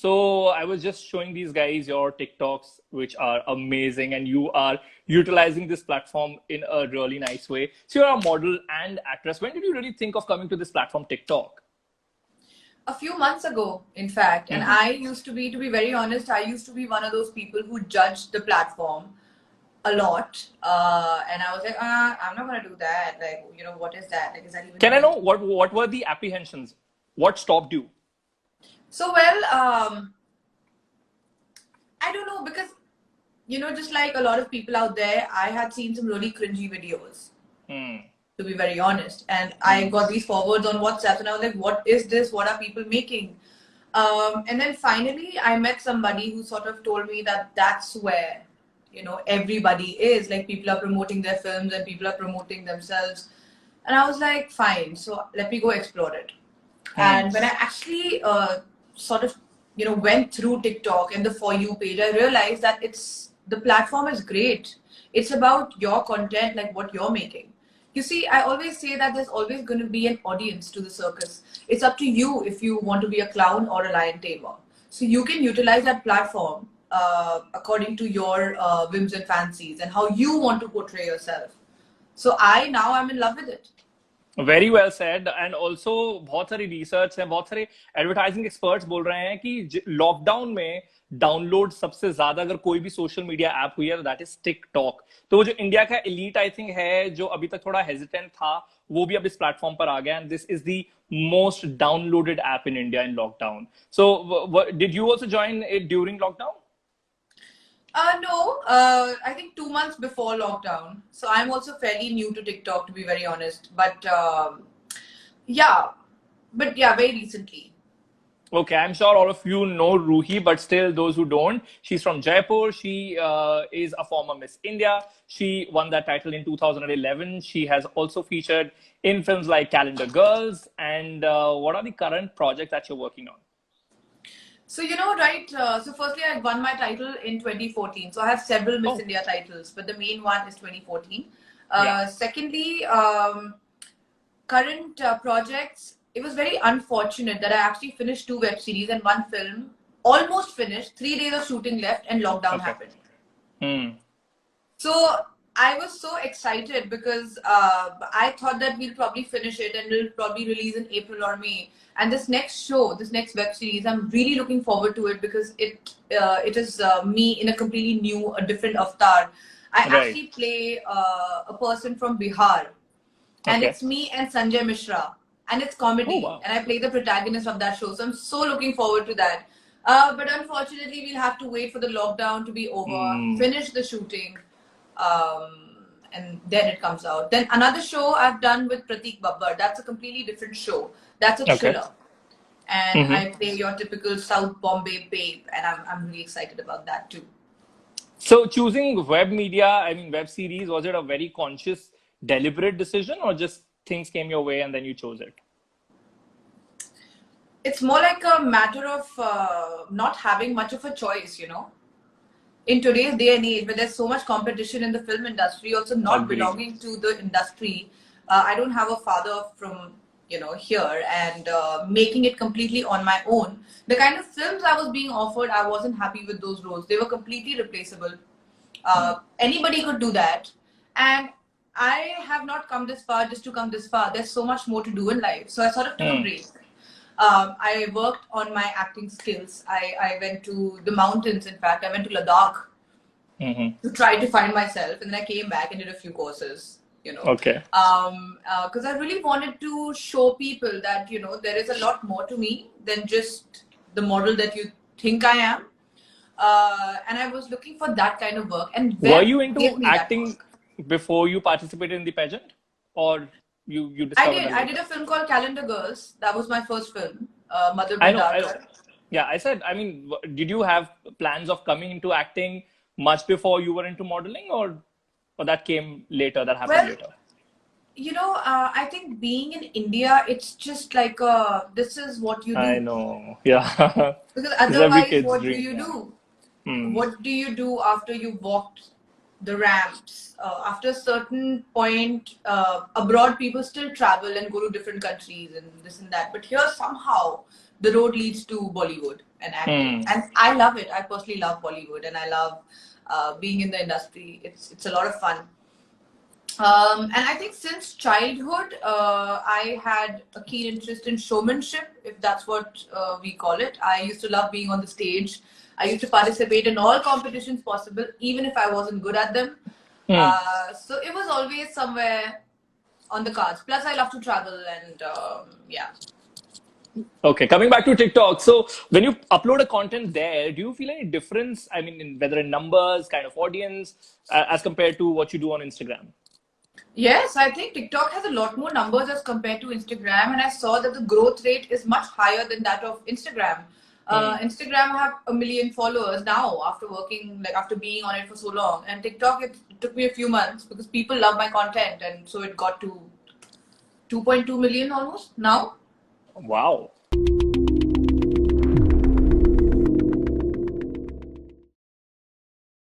So I was just showing these guys your TikToks, which are amazing, and you are utilizing this platform in a really nice way. So you're a model and actress. When did you really think of coming to this platform, TikTok? A few months ago, in fact. And Hmm. I used to be very honest, I used to be one of those people who judged the platform a lot. And I was like, I'm not going to do that. Like, what is that? Like, is that even Can I good? know what were the apprehensions? What stopped you? So, well, I don't know because, just like a lot of people out there, I had seen some really cringy videos, Hmm. to be very honest. And I Hmm. got these forwards on WhatsApp and I was like, what is this? What are people making? And then finally, I met somebody who sort of told me that that's where, everybody is. Like, people are promoting their films and people are promoting themselves. And I was like, fine, so let me go explore it. Hmm. And when I actually sort of, went through TikTok and the For You page, I realized that the platform is great. It's about your content, like what you're making. You see, I always say that there's always going to be an audience to the circus. It's up to you if you want to be a clown or a lion tamer. So you can utilize that platform according to your whims and fancies and how you want to portray yourself. So I'm in love with it. Very well said and also बहुत सारी research है बहुत सारे advertising experts बोल रहे हैं कि lockdown में डाउनलोड सबसे ज्यादा अगर कोई भी सोशल मीडिया ऐप हुई है दैट इज टिकटॉक तो वो जो इंडिया का एलीट आई थिंक है जो अभी तक थोड़ा हेजिटेंट था वो भी अब इस प्लेटफॉर्म पर आ गया and this is the most downloaded app in India in lockdown so did you also join it during lockdown No, I think 2 months before lockdown. So I'm also fairly new to TikTok, to be very honest. Yeah, but yeah, very recently. Okay, I'm sure all of you know Ruhii, but still, those who don't, she's from Jaipur. She is a former Miss India. She won that title in 2011. She has also featured in films like Calendar Girls. And what are the current projects that you're working on? So, right. So, firstly, I won my title in 2014. So, I have several Miss Oh, India titles, but the main one is 2014. yeah. Secondly, current projects, it was very unfortunate that I actually finished 2 web series and 1 film, almost finished, 3 days of shooting left, and lockdown Okay. happened. Hmm. So I was so excited because I thought that we'll probably finish it and we'll probably release in April or May. And this next show, this next web series, I'm really looking forward to it because it is me in a completely new, a different avatar. I Right. actually play a person from Bihar, and Okay. it's me and Sanjay Mishra, and it's Oh, comedy, wow. and I play the protagonist of that show. So I'm so looking forward to that. But unfortunately, we'll have to wait for the lockdown to be over, Hmm. finish the shooting, and then it comes out. Then another show I've done with Pratik Babbar. That's a completely different show. That's a Okay. thriller, and Hmm. I play your typical South Bombay babe, and I'm really excited about that too. So choosing web media, I mean, web series, was it a very conscious, deliberate decision or just things came your way and then you chose it? It's more like a matter of not having much of a choice. In today's day and age, where there's so much competition in the film industry, also not Agreed. belonging to the industry, I don't have a father from here, and making it completely on my own. The kind of films I was being offered, I wasn't happy with those roles. They were completely replaceable. Hmm. Anybody could do that, and I have not come this far just to come this far. There's so much more to do in life, so I sort of took a Hmm. break. I worked on my acting skills. I went to the mountains. In fact, I went to Ladakh Hmm. to try to find myself, and then I came back and did a few courses. Okay. Because I really wanted to show people that there is a lot more to me than just the model that you think I am. And I was looking for that kind of work, and Were web you gave into me that acting work. before you participated in the pageant, or you I discovered did. that I did later? a film called Calendar Girls. That was my first film, Mother I by know, I know. Daughter. Yeah, I said, I mean, did you have plans of coming into acting much before you were into modeling, or that came later, that happened Well, later? I think being in India, it's just like this is what you I do. know. Yeah. Because This is every otherwise, kid's what do dream. you Yeah. do? Hmm. What do you do after you've walked the ramps? After a certain point, abroad people still travel and go to different countries and this and that. But here, somehow, the road leads to Bollywood and acting. And I love it. I personally love Bollywood, and I love being in the industry. It's a lot of fun. And I think since childhood, I had a keen interest in showmanship, if that's what we call it. I used to love being on the stage. I used to participate in all competitions possible, even if I wasn't good at them. So it was always somewhere on the cards. Plus, I love to travel, and yeah. Okay, coming back to TikTok. So when you upload a content there, do you feel any difference? I mean, whether in numbers, kind of audience, as compared to what you do on Instagram? Yes, I think TikTok has a lot more numbers as compared to Instagram, and I saw that the growth rate is much higher than that of Instagram. Instagram have 1 million followers now after being on it for so long, and TikTok, it took me a few months because people love my content, and so it got to 2.2 million almost now. Wow.